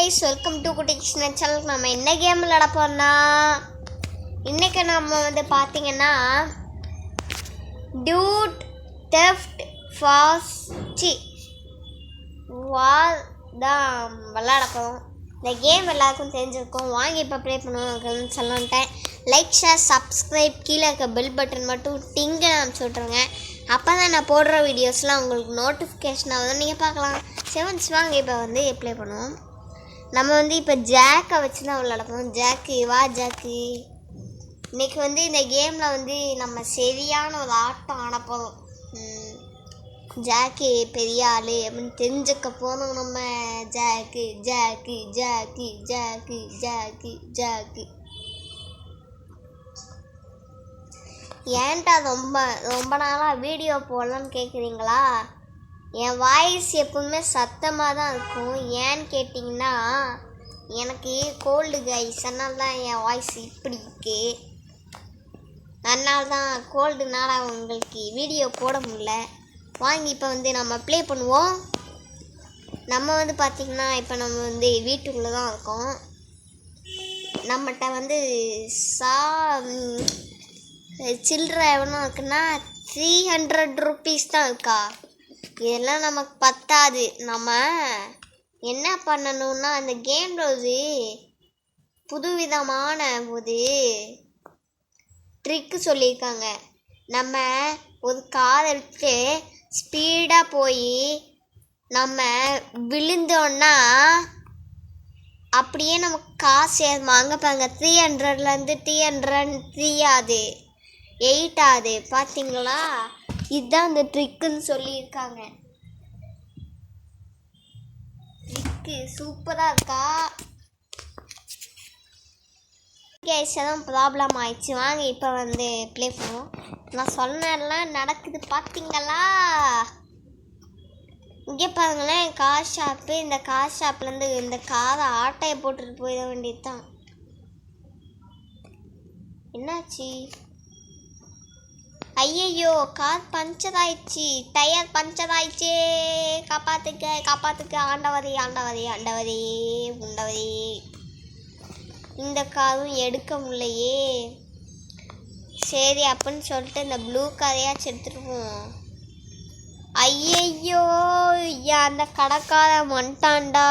Guys, welcome to குட்டி கிருஷ்ணன் சேனலுக்கு. நம்ம என்ன கேம் விளையாட போறோம்னா, இன்னைக்கு நம்ம பார்த்தீங்கன்னா டியூட் தெஃப்ட் ஃபாஸ்ட் வால் தான் விளையாட போகிறோம். இந்த கேம் எல்லாருக்கும் தெரிஞ்சிருக்கும். வாங்கி இப்போ ப்ளே பண்ணுவோம் சொல்லன்ட்டேன். லைக், ஷேர், சப்ஸ்கிரைப், கீழே இருக்க பெல் பட்டன் மட்டும் டிங்கை அனுப்பிச்சி விட்ருங்க. அப்போ தான் நான் போடுற வீடியோஸ்லாம் உங்களுக்கு நோட்டிஃபிகேஷன் ஆகுதுன்னு நீங்கள் பார்க்கலாம். செவன்ஸ் வாங்க இப்போ ப்ளே பண்ணுவோம். நம்ம இப்போ ஜாக்கை வச்சு தான் விளையாடுவோம். ஜாக்கு வா ஜாக்கு. இன்றைக்கி இந்த கேமில் நம்ம சரியான ஒரு ஆட்டம் ஆட போகிறோம். ஜாக்கு பெரிய ஆள் அப்படின்னு தெரிஞ்சுக்க போனோம் நம்ம. Jack jack jack jack jack jack. ஏன்டா ரொம்ப நாளாக வீடியோ போடலான்னு கேட்குறீங்களா? என் வாய்ஸ் எப்பவுமே சத்தமாக தான் இருக்கும். ஏன்னு கேட்டிங்கன்னா, எனக்கு கோல்டு கைஸ், அதனால தான் என் வாய்ஸ் இப்படி இருக்கு. அதனால தான் கோல்டுனால உங்களுக்கு வீடியோ போட முடியல. வாங்கி இப்போ நம்ம ப்ளே பண்ணுவோம். நம்ம பார்த்திங்கன்னா இப்போ நம்ம வீட்டுக்குள்ளே தான் இருக்கோம். நம்மகிட்ட சில்லறை எவ்வளோ இருக்குன்னா 300 rupees தான் இருக்கா. இதெல்லாம் நமக்கு பத்தாது. நம்ம என்ன பண்ணணும்னா, அந்த கேமில் ஒரு புதுவிதமான ஒரு ட்ரிக்கு சொல்லியிருக்காங்க. நம்ம ஒரு காரை எடுத்து ஸ்பீடாக போய் நம்ம விழுந்தோன்னா அப்படியே நமக்கு காசு ஏறுமா. அங்கே பாருங்க, 300லேருந்து 303 ஆகுது, 8 ஆகுது. பார்த்தீங்களா? இதுதான் அந்த ட்ரிக்குன்னு சொல்லியிருக்காங்க. ட்ரிக்கு சூப்பராக இருக்கா? கேஸ் தான் ப்ராப்ளம் ஆயிடுச்சு. வாங்க இப்போ ப்ளே பண்ணுவோம். நான் சொன்னதெல்லாம் நடக்குது பார்த்தீங்களா? இங்கே பாருங்களேன், கார் ஷாப்பு. இந்த கார் ஷாப்லேருந்து இந்த காரை ஆட்டையை போட்டுட்டு போயிட வேண்டியது தான். என்னாச்சு? ஐயையோ, கார் பஞ்சர் ஆயிடுச்சு, டயர் பஞ்சர் ஆயிடுச்சு. காப்பாத்துக்க காப்பாத்துக்க, ஆண்டவரே ஆண்டவரே ஆண்டவரே உண்டவரே. இந்த காரும் எடுக்க முடியலையே. சரி அப்படின்னு சொல்லிட்டு இந்த ப்ளூ காரையாச்சும் எடுத்துருவோம். ஐயையோ, அந்த கடைக்காரன் வந்துட்டான்டா.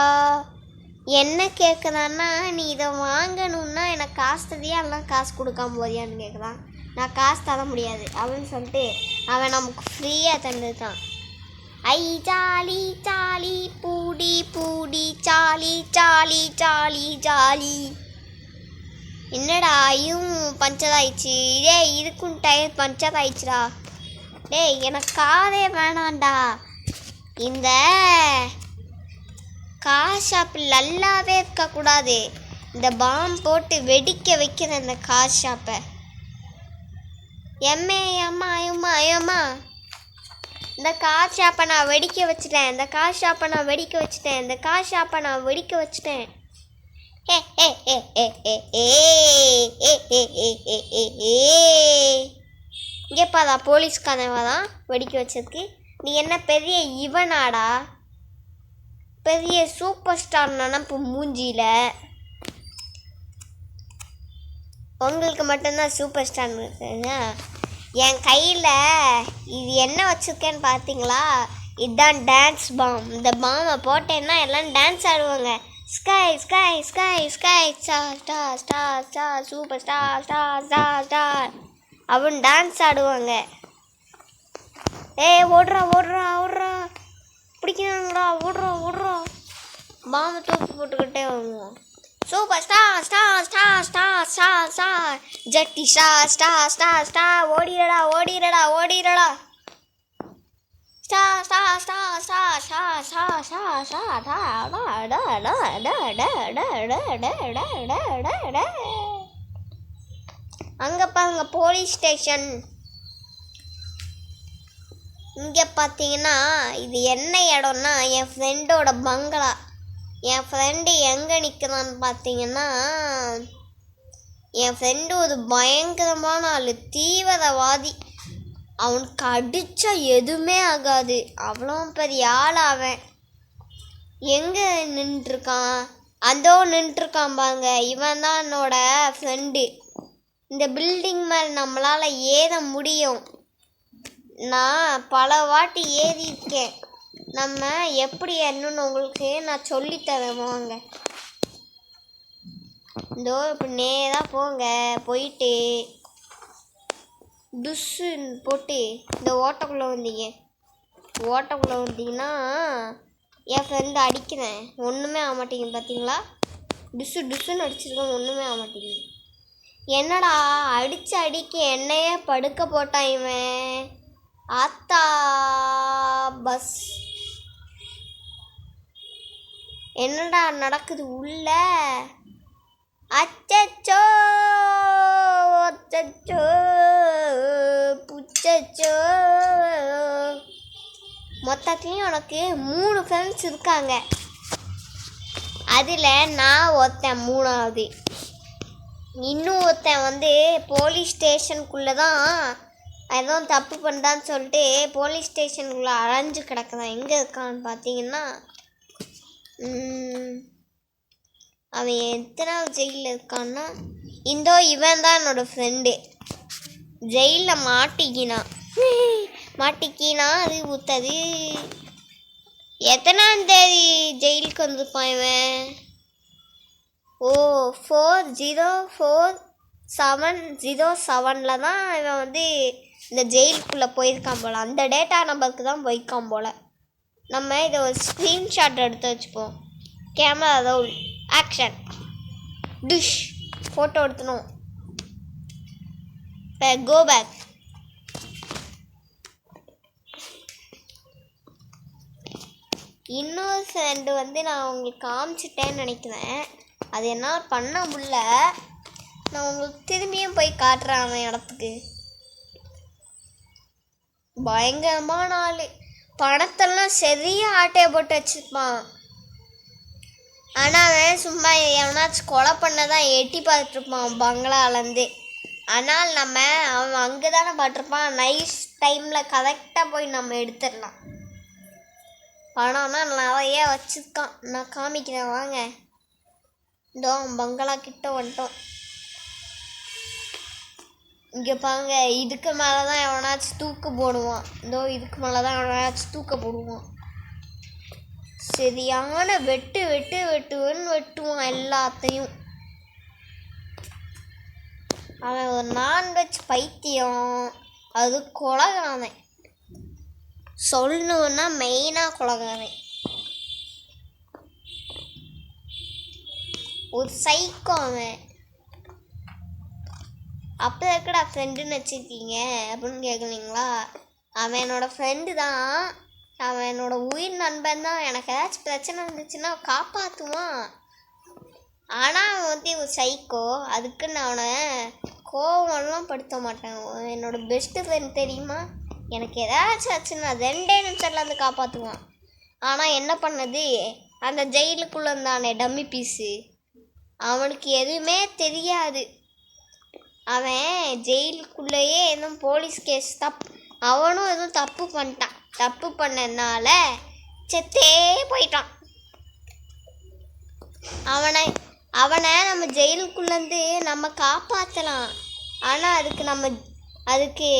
என்ன கேட்குறான்னா, நீ இதை வாங்கணுன்னா எனக்கு காசு தரியா, இல்லை காசு கொடுக்காம போறியான்னு கேட்குறான். நான் காசு தர முடியாது அப்படின்னு சொல்லிட்டு அவன் நமக்கு ஃப்ரீயாக தந்துட்டான். ஐ ஜாலி ஜாலி பூடி பூடி ஜாலி ஜாலி ஜாலி ஜாலி. என்னடா இதுவும் பஞ்சர் ஆயிடுச்சு. இதுக்கும் டயர் பஞ்சர் ஆயிடுச்சுடா. எனக்கு காரே வேணாண்டா. இந்த கார் ஷாப்பு நல்லாவே இருக்கக்கூடாது. இந்த பாம் போட்டு வெடிக்க வைக்கிற இந்த கார் ஷாப்பை. அம்மா அம்மா அம்மா, இந்த கார் ஷாப்பை நான் வெடிக்க வச்சுட்டேன். இந்த கார் ஷாப்பை நான் வெடிக்க வச்சுட்டேன். இந்த கார் ஷாப்பை நான் வெடிக்க வச்சுட்டேன். இங்கே பாதா, போலீஸ்காரன் தான் வெடிக்க வச்சதுக்கு. நீ என்ன பெரிய இவனாடா? பெரிய சூப்பர் ஸ்டார் நினப்பு மூஞ்சியில். உங்களுக்கு மட்டும்தான் சூப்பர் ஸ்டார் இருக்குங்க. என் கையில் இது என்ன வச்சுருக்கேன்னு பார்த்தீங்களா? இதுதான் டான்ஸ் பாம். இந்த பாமை போட்டேன்னா எல்லாம் டான்ஸ் ஆடுவாங்க. Sky sky sky sky star star star star super star star star star அப்படின்னு டான்ஸ் ஆடுவாங்க. ஓடுறா ஓடுறா ஓடுறா, பிடிக்கிறாங்களா? ஓடுறா ஓடுறா. பாம்பை தூக்கி போட்டுக்கிட்டே வருவோம். Super star star star star star star ஜட்டி ஸ்டார் ஸ்டார் ஸ்டார் ஸ்டார். ஓடிரடா ஓடிரடா ஓடிரடா. Star star star star star star star star. அங்கே பாருங்க, போலீஸ் ஸ்டேஷன். இங்கே பார்த்தீங்கன்னா இது என்ன இடம்னா, என் ஃப்ரெண்டோட பங்களா. என் ஃப்ரெண்டு எங்கே நிற்கிறான்னு பார்த்தீங்கன்னா, என் ஃப்ரெண்டு ஒரு பயங்கரமான ஆள், தீவிரவாதி. அவனுக்கு அடித்தா எதுவுமே ஆகாது, அவ்வளோ பெரிய ஆள் அவன். எங்கே நின்றுருக்கான்? அதோ நின்றுருக்கான் பாருங்க, இவன் தான் என்னோட ஃப்ரெண்டு. இந்த பில்டிங் மேலே நம்மளால் ஏற முடியும். நான் பல வாட்டி ஏறியிருக்கேன். நம்ம எப்படி என்னன்னு உங்களுக்கு நான் சொல்லித்தரேன் வாங்க. இதோ இப்போ நேராக போங்க, போயிட்டு டுஸ்ஸுன்னு போட்டு இந்த ஓட்டக்குள்ளே வந்தீங்கன்னா என் ஃப்ரெண்டு அடிக்கிறேன், ஒன்றுமே ஆக மாட்டேங்குது பார்த்தீங்களா? டுஸ்ஸுன்னு அடிச்சிருக்கேன், ஒன்றுமே ஆக மாட்டேங்குது. என்னடா அடிக்க என்னையே படுக்க போட்டான் இவன். ஆத்தா பஸ், என்னடா நடக்குது உள்ள? அச்சச்சோ அச்சச்சோ புச்சச்சோ. மொத்தத்துலேயும் உனக்கு 3 ஃப்ரெண்ட்ஸ் இருக்காங்க. அதில் நான் ஒருத்தன் 3ஆவது. இன்னும் ஒருத்தன் போலீஸ் ஸ்டேஷனுக்குள்ளே தான் எதுவும் தப்பு பண்ணுறான்னு சொல்லிட்டு போலீஸ் ஸ்டேஷனுக்குள்ளே அலைஞ்சு கிடக்குறான். எங்கே இருக்கான்னு பார்த்தீங்கன்னா, அவன் எத்தனாவது ஜெயிலில் இருக்கான்னா, இவன் தான் என்னோடய ஃப்ரெண்டு. ஜெயிலில் மாட்டிக்கினா அது ஊற்றது. எத்தனாம் தேதி ஜெயிலுக்கு வந்திருப்பான் இவன்? 404707 தான் இவன் இந்த ஜெயிலுக்குள்ளே போயிருக்கான் போல். அந்த டேட்டா நம்பருக்கு தான் போயிருக்கான் போல். நம்ம இதை ஒரு ஸ்க்ரீன்ஷாட் எடுத்து வச்சுப்போம். கேமரா ரோல், ஆக்ஷன், டிஷ், ஃபோட்டோ எடுத்துனோம். இப்போ கோ பேக். இன்னொரு ஃப்ரெண்டு நான் உங்களுக்கு காமிச்சிட்டேன்னு நினைக்கிறேன். அது என்ன பண்ண முடியல. நான் உங்களுக்கு திரும்பியும் போய் காட்டுறேன் அவன் இடத்துக்கு. பயங்கரமான ஆள். பணத்தெல்லாம் சரியாக ஆட்டையை போட்டு வச்சுருப்பான். ஆனால் அவன் சும்மா எவனாச்சும் கொலை பண்ணதான் எட்டி பார்த்துட்ருப்பான் பங்களாலேருந்து. ஆனால் அவன் அங்கே தானே பார்த்துருப்பான். நைஸ் டைமில் கரெக்டாக போய் நம்ம எடுத்துடலாம். பணம்னா நிறைய வச்சுருக்கான். நான் காமிக்கிறேன் வாங்க. இதோ பங்களா கிட்ட வந்துட்டோம். இங்கே பாருங்க, இதுக்கு மேலே தான் எவனாச்சும் தூக்கு போடுவான். இதுக்கு மேலே தான் எவனாச்சும் தூக்க போடுவான். சரியான வெட்டுன்னு வெட்டுவான் எல்லாத்தையும். அவன் ஒரு நான்வெஜ் பைத்தியம். அது கொலகாரன். சொல்லணுன்னா மெயினாக கொலகாரன். ஒரு சைக்கோ அவன். அப்போ இருக்கடா ஃப்ரெண்டுன்னு வச்சுருக்கீங்க அப்படின்னு கேட்குறீங்களா? அவன் என்னோடய ஃப்ரெண்டு தான். அவன் என்னோடய உயிர் நண்பன் தான். எனக்கு ஏதாச்சும் பிரச்சனை இருந்துச்சுன்னா காப்பாற்றுவான். ஆனால் அவன் ஒரு சைக்கோ. அதுக்கு நான் அவனை கோவமெல்லாம் படுத்த மாட்டேன். என்னோடய பெஸ்ட்டு ஃப்ரெண்ட் தெரியுமா? எனக்கு ஏதாச்சும் ஆச்சுன்னா 2 நிமிஷத்தில் காப்பாற்றுவான். ஆனால் என்ன பண்ணது, அந்த ஜெயிலுக்குள்ளே இருந்தானே டம்மி பீஸு, அவனுக்கு எதுவுமே தெரியாது. அவன் ஜெயிலுக்குள்ளேயே எதுவும் போலீஸ் கேஸ் அவனும் எதுவும் தப்பு பண்ணிட்டான். தப்பு பண்ணதுனால செத்தே போயிட்டான். அவனை நம்ம ஜெயிலுக்குள்ளேருந்து நம்ம காப்பாற்றலாம். ஆனால் அதுக்கு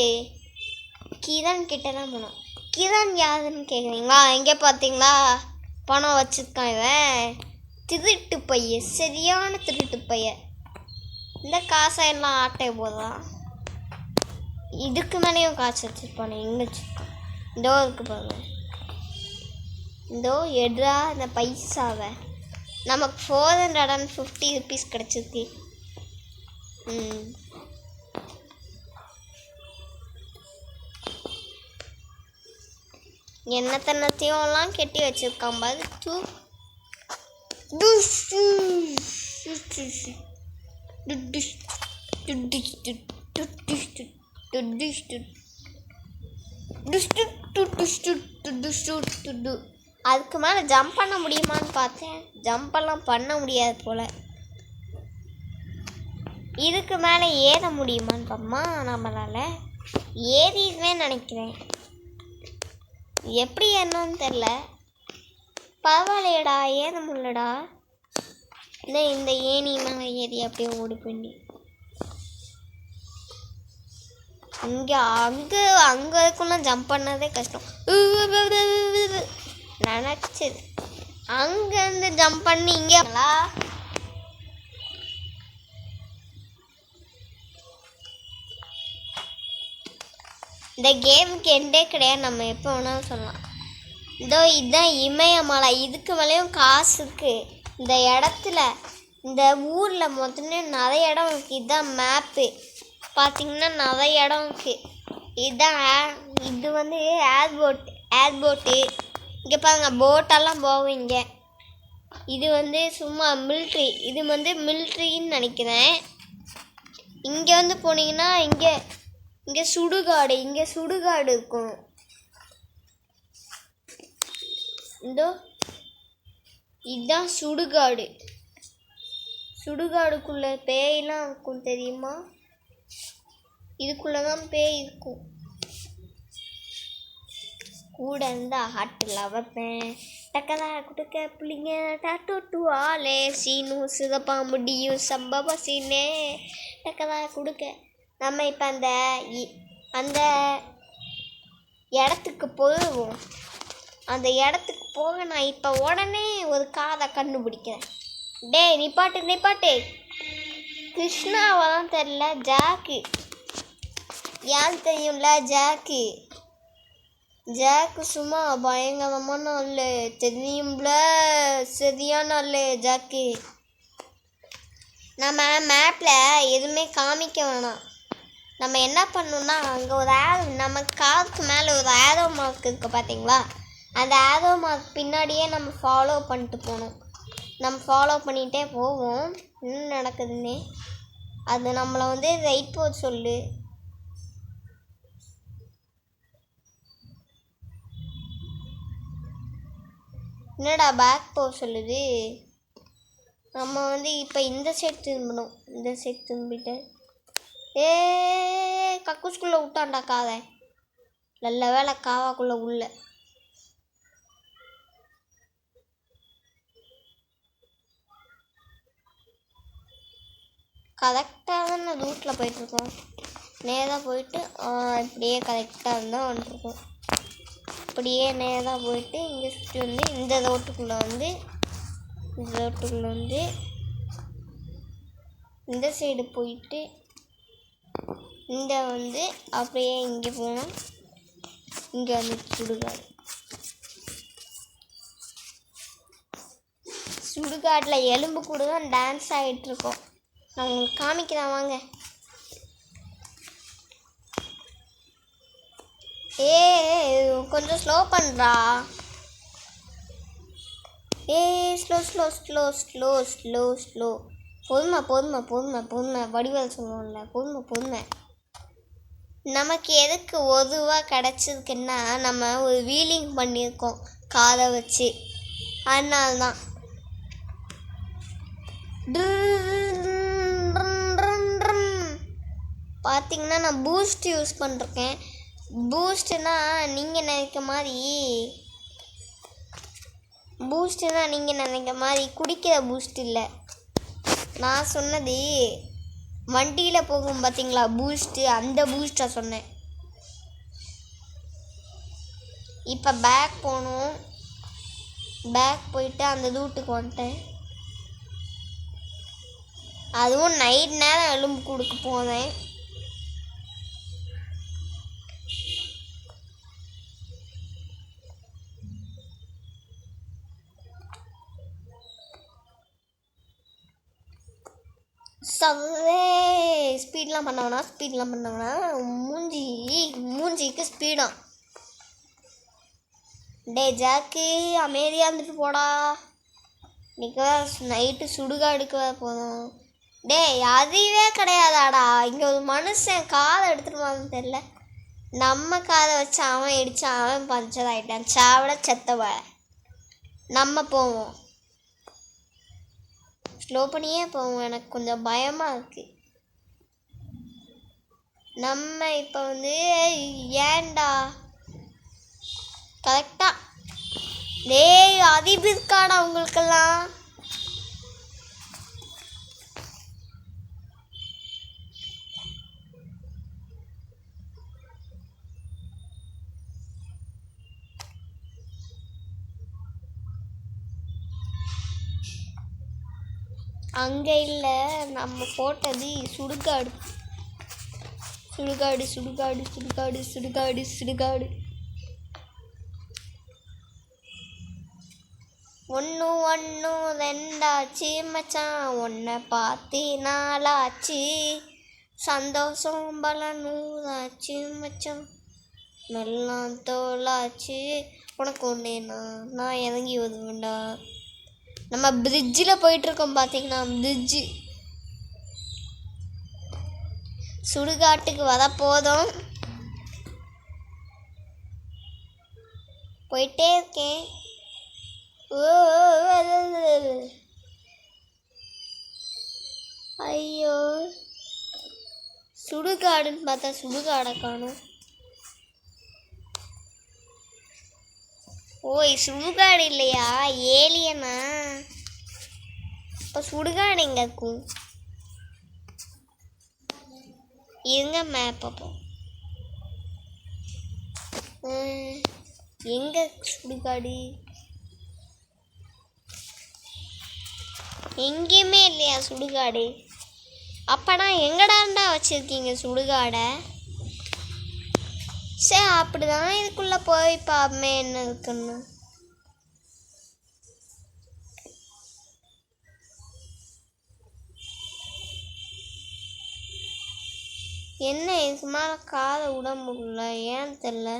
கிரண் கிட்ட தான் போனோம். கிரண் யாருன்னு கேட்குறீங்களா? எங்கே பார்த்தீங்களா, பணம் வச்சுருக்கான் இவன். திருட்டு பைய, சரியான திருட்டு பைய. இந்த காசை எல்லாம் ஆட்டை போதான். இதுக்கு மேலேயும் காசு வச்சுருப்பானே. எங்கே வச்சுருப்பான்? இதோ இருக்கு பாருங்க. இதோ எடுறா இந்த பைசாவை. நமக்கு 450 rupees கிடச்சிருக்கு. என்னத்தையும் கெட்டி வச்சிருக்கான் பாரு. அதுக்கு மேலே ஜம்ப் பண்ண முடியுமான்னு பார்த்தேன். ஜம்பெல்லாம் பண்ண முடியாது போல். இதுக்கு மேலே ஏற முடியுமான்னு பாப்போமா? நம்மளால் ஏறிடுவே நினைக்கிறேன். எப்படி ஏறணும்னு தெரில. பரவாயில்லையடா, ஏற முடியலடா. இந்த ஏணி மேலே ஏறி அப்படியே ஓடி போண்டி அங்கேக்குள்ள ஜம்ப் பண்ணதே கஷ்டம். நினச்சது அங்கேருந்து ஜம்ப் பண்ணி இங்கேங்களா இந்த கேமுக்கு எண்டே கிடையாது. நம்ம எப்போ வேணாலும் சொல்லலாம். இதுதான் இமயமலை. இதுக்கு மேலேயும் காசு இருக்குது. இந்த இடத்துல இந்த ஊரில் மொத்தம் நிறைய இடம் இருக்குது. இதுதான் மேப்பு. பார்த்திங்கன்னா நிறைய இடம் இருக்குது. இது வந்து ஏர்போட்டு. இங்கே பாருங்க போட்டெல்லாம் போகும் இங்கே. இது வந்து சும்மா மில்ட்ரி. இது வந்து மில்ட்ரின்னு நினைக்கிறேன். இங்கே வந்து போனீங்கன்னா இங்கே சுடுகாடு இருக்கும். இதுதான் சுடுகாடுக்குள்ளே பேயெல்லாம் இருக்கும் தெரியுமா? இதுக்குள்ளே தான் பேய் இருக்கும். கூட இருந்தால் ஹாட்டில் வைப்பேன். டக்கதா குடுக்க பிள்ளைங்க டாட்டு ஆலே சீனு சிதப்பா முடியும் சம்பவ சீனே டக்கதா கொடுக்க. நம்ம இப்போ அந்த இடத்துக்கு போவோம். அந்த இடத்துக்கு போக நான் இப்போ உடனே ஒரு காதை கண்டுபிடிக்கிறேன். நிப்பாட்டு. கிருஷ்ணாவை தான் தெரியல, ஜாக்கு. ஏன் தெரியும்ல, ஜாக்கு சும்மா பயங்கரமான ஆள் தெரியும்ல, சரியான ஆள் ஜாக்கு. நம்ம மேப்பில் எதுவுமே காமிக்க வேணாம். நம்ம என்ன பண்ணணும்னா அங்கே நம்ம காருக்கு மேலே ஒரு ஏரோ மார்க் இருக்குது பார்த்தீங்களா? அந்த ஏரோ மார்க் பின்னாடியே நம்ம ஃபாலோ பண்ணிட்டு போகணும். நம்ம ஃபாலோ பண்ணிகிட்டே போவோம். என்ன நடக்குதுன்னு அது நம்மளை வந்து ரைட் போக சொல்லு. என்னடா பேக் போக சொல்லுது? நம்ம வந்து இப்போ இந்த சைடு திரும்பணும். இந்த சைடு திரும்பிட்டு கக்கூஸ்குள்ளே விட்டான்டா காதை. நல்ல வேலை காவாக்குள்ளே உள்ள. கரெக்டாக தான் ரூட்டில் போயிட்டுருக்கோம். நேராக போயிட்டு இப்படியே கரெக்டாக இருந்தால் வந்துட்டுருக்கோம். இப்படியே நேராக போயிட்டு இங்கே சுற்றி வந்து இந்த ரோட்டுக்குள்ளே வந்து இந்த சைடு போயிட்டு வந்து அப்படியே இங்கே போனோம். இங்கே வந்து சுடுகாட்டில் எலும்பு கூட தான் டான்ஸ் ஆகிட்டுருக்கோம். நான் உங்களுக்கு காமிக்கிறேன் வாங்க. கொஞ்சம் ஸ்லோ பண்ணுறா. ஸ்லோ. பொறுமை. வடிவேல் சொல்லுவோம்ல, பொறுமை. நமக்கு எதுக்கு ஒதுவாக கிடச்சிருக்குன்னா நம்ம ஒரு வீலிங் பண்ணியிருக்கோம் காதை வச்சு. அதனால்தான் பார்த்தீங்கன்னா நான் பூஸ்ட் யூஸ் பண்ணிருக்கேன். பூஸ்ட்னா நீங்கள் நினைக்க மாதிரி குடிக்கிற பூஸ்ட் இல்லை. நான் சொன்னது வண்டியில் போகும் பார்த்தீங்களா பூஸ்ட்டு, அந்த பூஸ்ட்டை சொன்னேன். இப்போ பேக் போகணும். பேக் போயிட்டு அந்த ரூட்டுக்கு வந்துட்டேன். அதுவும் நைட் நேரம் எலும்பு கொடுக்க போனேன். ஸ்பீட்லாம் பண்ணவனா மூஞ்சிக்கு ஸ்பீடாக. ஜாக்கு அமைதியாக இருந்துட்டு போடா. இன்னைக்கு நைட்டு சுடுகாடுக்கு போதும். அதுவே கிடையாதாடா. இங்கே ஒரு மனுஷன் காதை எடுத்துகிட்டு போவான்னு தெரில. நம்ம காதை வச்சு அவன் இடித்தான். அவன் பஞ்சர் ஆகிட்டான். சாவிட செத்தவ. நம்ம போவோம். ஸ்லோ பண்ணியே போவோம். எனக்கு கொஞ்சம் பயமாக இருக்குது. நம்ம இப்போ வந்து ஏன்டா கரெக்டாக அறிவு இருக்காடா உங்களுக்கெல்லாம்? அங்கே இல்லை, நம்ம போட்டது சுடுகாடு. சுடுகாடு சுடுகாடு சுடுகாடு சுடுகாடு சுடுகாடு. 1 1 2 மச்சான், உன்னை பார்த்து நாளாச்சு, சந்தோஷம் பல 100 மச்சான், மெல்லாம் தோலாச்சு, உனக்கு ஒன்றேண்ணா நான் இறங்கி வருவேண்டா. நம்ம பிரிட்ஜில் போயிட்டுருக்கோம் பார்த்தீங்கன்னா, பிரிட்ஜு சுடுகாட்டுக்கு வர போதும். போயிட்டே இருக்கேன். ஐயோ, சுடுகாடுன்னு பார்த்தா சுடுகாடை காணும். ஓய், சுடுகாடு இல்லையா, ஏலியனா? இப்போ சுடுகாடு எங்கே இருக்கும்? இருங்க மேப் பார்ப்போம். எங்கே சுடுகாடு? எங்கேயுமே இல்லையா சுடுகாடு? அப்பனா எங்கடாண்டா வச்சுருக்கீங்க சுடுகாடை? சரி, அப்படிதான் இதுக்குள்ளே போய் பாப்பமே என்ன இருக்குன்னு. என்ன இதுக்கு மேலே காதை விட முடியல, ஏன்னு தெரில.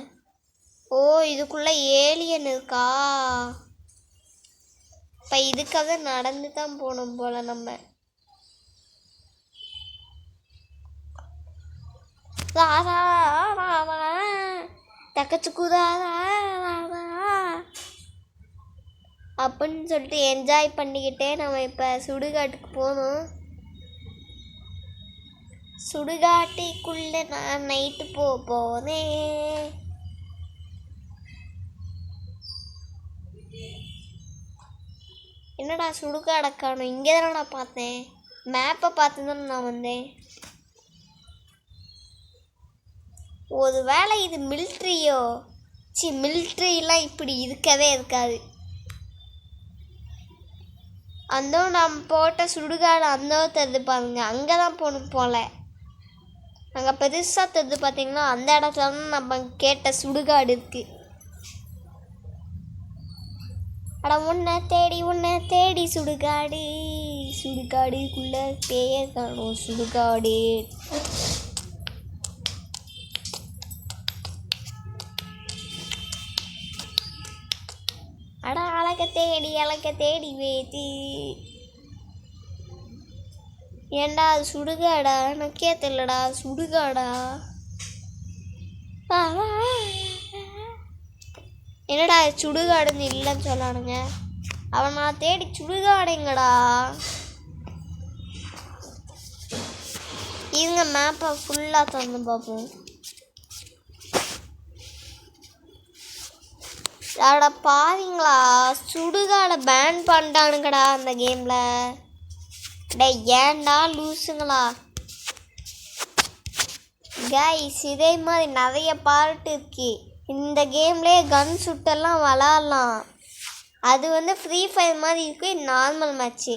ஓ, இதுக்குள்ளே ஏலியன் இருக்கா? இப்போ இதுக்காக நடந்து தான் போகணும் போல நம்ம. தக்கச்சுக்குதாரா அப்படின்னு சொல்லிட்டு என்ஜாய் பண்ணிக்கிட்டே நம்ம இப்போ சுடுகாட்டுக்கு போகணும். சுடுகாட்டுக்குள்ளே நான் நைட்டு போனேன். என்னடா சுடுகாடை காணும்? இங்கே தானே நான் பார்த்தேன், மேப்பை பார்த்து தானே நான் வந்தேன். ஒரு வேளை இது மிலிட்ரியோ? மிலிட்ரியெலாம் இப்படி இருக்கவே இருக்காது. அந்த நம்ம போட்ட சுடுகாடு அந்த தெரிது பாருங்க, அங்கே தான் போகணும் போல. அங்கே பெருசாக தெரிது பார்த்தீங்கன்னா, அந்த இடத்துல தான் நம்ம கேட்ட சுடுகாடு இருக்கு. அட உன்னை தேடி சுடுகாடு, சுடுகாடுக்குள்ளே பேர் காணும் சுடுகாடு. அட அழக தேடி வேத்தி. ஏண்டா அது சுடுகாடா? எனக்கே தெரியலடா, சுடுகாடா? என்னடா சுடுகாடுன்னு இல்லைன்னு சொல்லானுங்க. அவன் நான் தேடி சுடுகாடுங்கடா. இவங்க மேப்பை ஃபுல்லாக திறந்து பார்ப்போம். அட பாருங்களா, சுடுகாடை பேன் பண்ணிட்டானுங்கடா அந்த கேமில். டே ஏன்டா லூசுங்களா? கைஸ், இதே மாதிரி நிறைய பார்ட் இருக்கு இந்த கேம்லேயே. கன் சுட்டெல்லாம் விளாட்லாம். அது வந்து ஃப்ரீ ஃபயர் மாதிரி இருக்கு, நார்மல் மேட்ச்சு.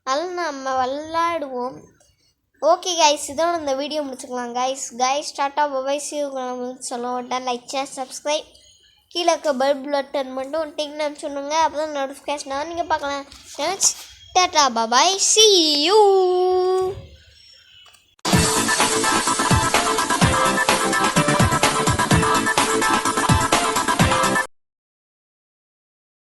அதனால் நம்ம விளாடுவோம். ஓகே கைஸ், இதோட இந்த வீடியோ முடிச்சுக்கலாம் guys. Tata bye bye, see you சொல்ல மாட்டேன். லைக் ஷேர் சப்ஸ்கிரைப், கீழே இருக்க பெல் பட்டன் மட்டும் டிங்னு சொன்னுங்க, அப்போ தான் நோட்டிஃபிகேஷனாக நீங்கள் பார்க்கலாம். Tata bye bye, see you.